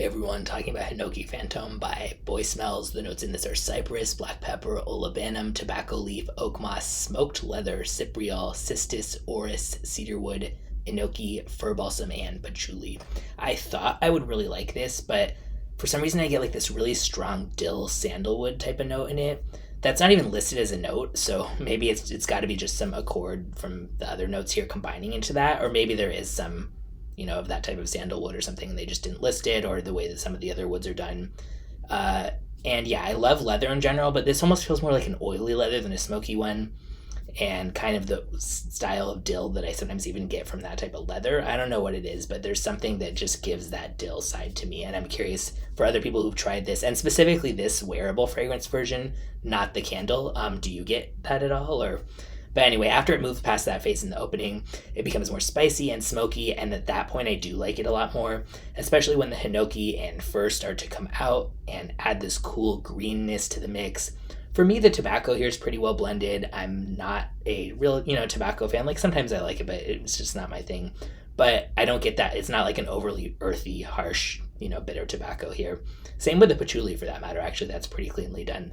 Hey everyone, talking about Hinoki Fantome by Boy Smells. The notes in this are cypress, black pepper, olibanum, tobacco leaf, oakmoss, smoked leather, cypriol, cistus, orris, cedarwood, enoki, fir balsam, and patchouli. I thought I would really like this, but for some reason I get like this really strong dill sandalwood type of note in it. That's not even listed as a note, so maybe it's got to be just some accord from the other notes here combining into that, or maybe there is some of that type of sandalwood or something, and they just didn't list it, or the way that some of the other woods are done. And yeah, I love leather in general, but this almost feels more like an oily leather than a smoky one, and kind of the style of dill that I sometimes even get from that type of leather. I don't know what it is, but there's something that just gives that dill side to me, and I'm curious for other people who've tried this, and specifically this wearable fragrance version, not the candle. Do you get that at all, or? But anyway, after it moves past that phase in the opening, it becomes more spicy and smoky, and at that point I do like it a lot more, especially when the hinoki and fir start to come out and add this cool greenness to the mix. For me, the tobacco here is pretty well blended. I'm not a real, tobacco fan. Like, sometimes I like it, but it's just not my thing. But I don't get that. It's not like an overly earthy, harsh, bitter tobacco here. Same with the patchouli, for that matter. Actually, that's pretty cleanly done.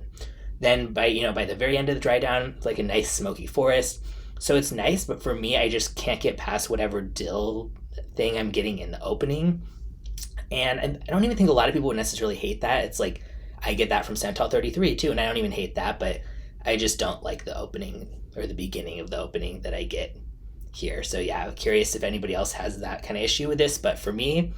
Then by the very end of the dry down, it's like a nice smoky forest. So it's nice, but for me, I just can't get past whatever dill thing I'm getting in the opening. And I don't even think a lot of people would necessarily hate that. It's like, I get that from Santal 33 too, and I don't even hate that, but I just don't like the opening or the beginning of the opening that I get here. So yeah, I'm curious if anybody else has that kind of issue with this, but for me,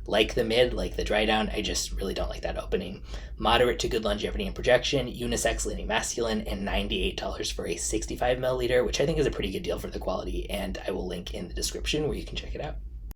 like the mid, like the dry down, I just really don't like that opening. Moderate to good longevity and projection, unisex, leaning masculine, and $98 for a 65 milliliter, which I think is a pretty good deal for the quality, and I will link in the description where you can check it out.